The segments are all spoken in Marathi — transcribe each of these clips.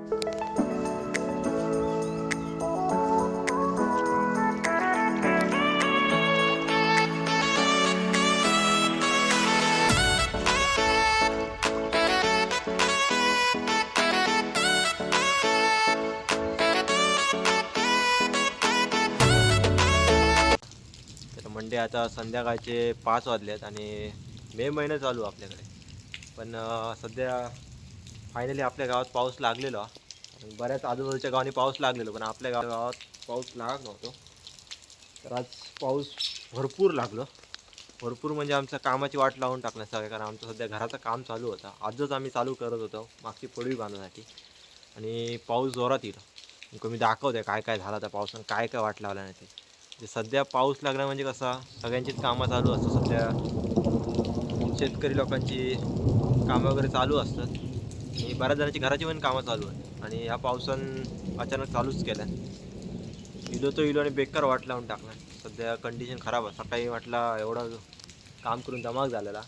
मंडे आता संध्याकाळचे 5 वाजलेत आणि मे महिना चालू आपल्याकडे. पण सध्या फायनली आपल्या गावात पाऊस लागलेला. बऱ्याच आजूबाजूच्या गावांनी पाऊस लागलेलो, पण आपल्या गावात पाऊस लागत नव्हतो. तर आज पाऊस भरपूर लागलो. भरपूर म्हणजे आमच्या कामाची वाट लावून टाकलं सगळं, कारण आमचं सध्या घराचं काम चालू होतं. आजच आम्ही चालू करत होतो मागची पडवी बांधण्यासाठी, आणि पाऊस जोरात येईल. मी दाखवते काय काय झालं त्या पावसानं, काय काय वाट लावलं नाही ते. सध्या पाऊस लागला म्हणजे कसा सगळ्यांचीच कामं चालू असतात. सध्या शेतकरी लोकांची कामं वगैरे चालू असतात आणि बऱ्याच जणांची घराची पण कामं चालू आहेत. आणि ह्या पावसानं अचानक चालूच केल्या. इलो तो इलो आणि बेकार वाट लावून टाकला. सध्या कंडिशन खराब आहे. सकाळी वाटला एवढं काम करून दमाग झालेला,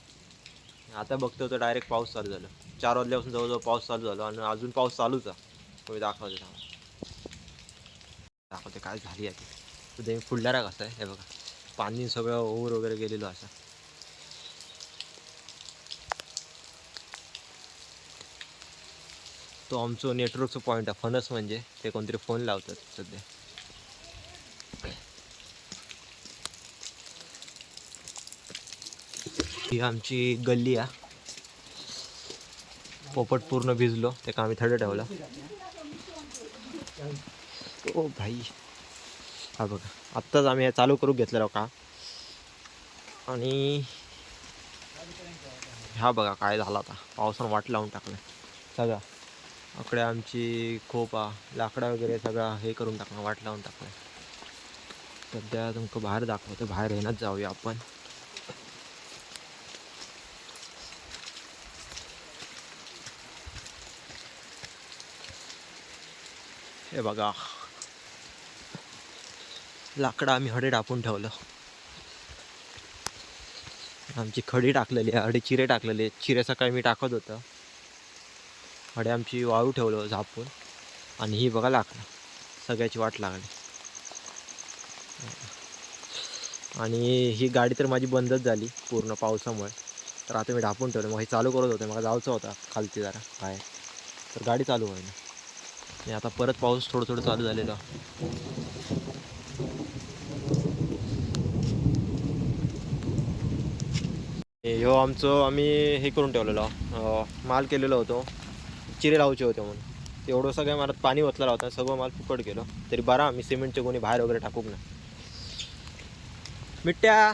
आता बघतो तर डायरेक्ट पाऊस चालू झाला. 4 वाजल्यापासून जवळजवळ पाऊस चालू झाला आणि अजून पाऊस चालूच आहे. तुम्ही दाखवते काय झाली आहे ते. ते फुलणारा कसं आहे हे बघा, पाणी सगळं ओव्हर वगैरे गेलेलं असं. तो आमचं नेटवर्कचं पॉईंट आहे. फणस म्हणजे ते कोणतरी फोन लावतात सध्या. ही आमची गल्ली आहे. पोपट पूर्ण भिजलो, ते आम्ही थंड ठेवलं. ओ भाई, हा बघा आत्ताच आम्ही हे चालू करू घेतलेलं का, आणि ह्या बघा काय झाला आता. पावसानं वाट लावून टाकलं सगळं. आकडे आमची खोपा लाकडं वगैरे सगळं हे करून टाकणं, वाट लावून टाकलं. सध्या तुमचं बाहेर दाखवतो, बाहेर येण्यात जाऊया आपण. हे बघा लाकडं आम्ही हडे टाकून ठेवलं. आमची खडी टाकलेली आहे, हडे चिरे टाकलेले. चिरे सकाळी मी टाकत होतं, हडे आमची वाळू ठेवलं झापून. आणि ही बघा लाकडं सगळ्याची वाट लागली. आणि ही गाडी तर माझी बंदच झाली पूर्ण पावसामुळे. तर आता मी ढापून ठेवलं. मग हे चालू करत होते, मला जायचं होता खालती जरा बाहेर, तर गाडी चालू होईल. आणि आता परत पाऊस थोडं थोडं चालू झालेलं. ह्यो आम्ही हे करून ठेवलेलो, माल केलेलो होतो. चिरे लावचे होते म्हणून तेवढं सगळ्या मला पाणी ओतलेलं होतं. सगळं माल फुकट गेलो. तरी बरा मी सिमेंटचे कोणी बाहेर वगैरे टाकूक ना. मिट्ट्या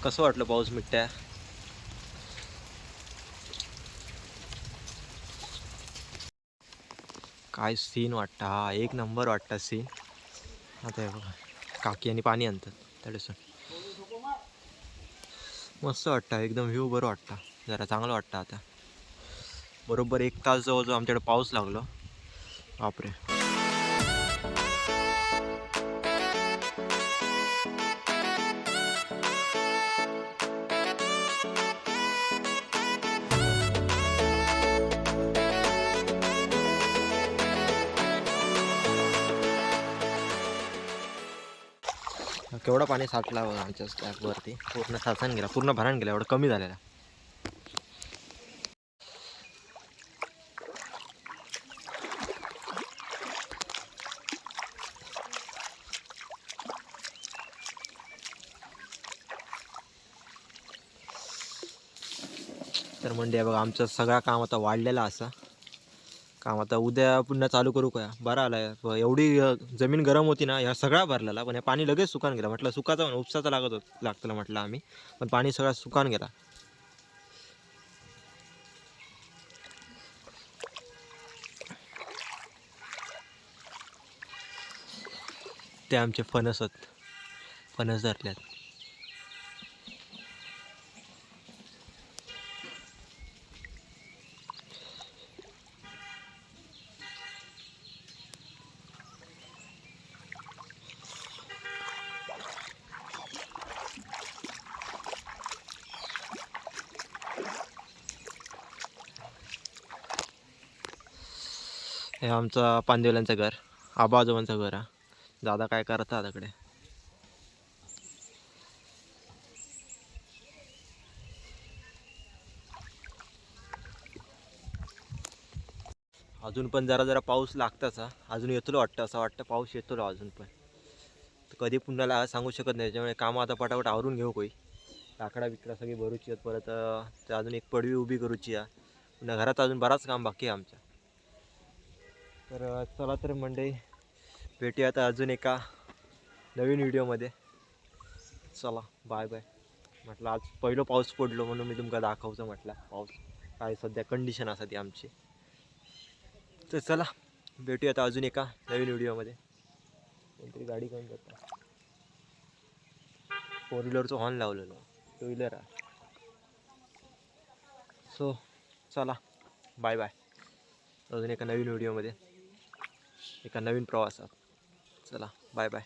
कसं वाटलं पाऊस मिट्ट्या? काय सीन वाटतं हा, एक नंबर वाटतं सीन. आता हे बघा काकी आणि पाणी आणतात त्याच्यासून. मस्त वाटतं एकदम, व्ह्यू बरं वाटतं, जरा चांगलं वाटतं. आता बरोबर 1 तास जवळजवळ आमच्याकडे पाऊस लागलो. बापरे. केवढं पाणी साठला बघा आमच्या स्लॅबवरती. पूर्ण साचून गेला, पूर्ण भरान गेला, एवढं कमी झालेला. तर म्हणजे बघा आमचं सगळं काम आता वाढलेलं असं काम. आता उद्या पुन्हा चालू करू का? बरं आलाय. एवढी जमीन गरम होती ना, ह्या सगळा भरलेला, पण हे पाणी लगेच सुकान गेला. म्हटलं सुकाचा उपसाचा लागतं म्हटलं आम्ही, पण पाणी सगळा सुकान गेला. ते आमचे फणस धरल्यात. हे आमचं पांदेवल्यांचं घर, आबा आजोबांचं घर हा. दादा काय करतात तिकडे. अजून पण जरा जरा पाऊस लागताच हा. अजून येतो वाटतं, असं वाटतं पाऊस येतो अजून पण. तर कधी पुन्हा सांगू शकत नाही, त्याच्यामुळे कामं आता पटापट आवरून घेऊ कोई. लाकडा बिकडा सगळी भरूची आहेत. परत ते अजून एक पडवी उभी करूची आहे. पुन्हा घरात अजून बराच काम बाकी आहे आमच्या. तर चला तर मंडळी, भेटूया आता अजून एका नवीन व्हिडिओमध्ये. चला बाय बाय. म्हटलं आज पहिलं पाऊस पडलो म्हणून मी तुमका दाखवतो म्हटलं पाऊस काय सध्या कंडिशन असा ती आमची. तर चला भेटूया आता अजून एका नवीन व्हिडिओमध्ये. कोणतरी गाडी घेऊन जातात. 4 व्हीलरचं हॉर्न लावलेलं, 2 व्हीलर आहे. सो चला बाय बाय. अजून एका नवीन व्हिडिओमध्ये, एका नवीन प्रवासात. चला बाय बाय.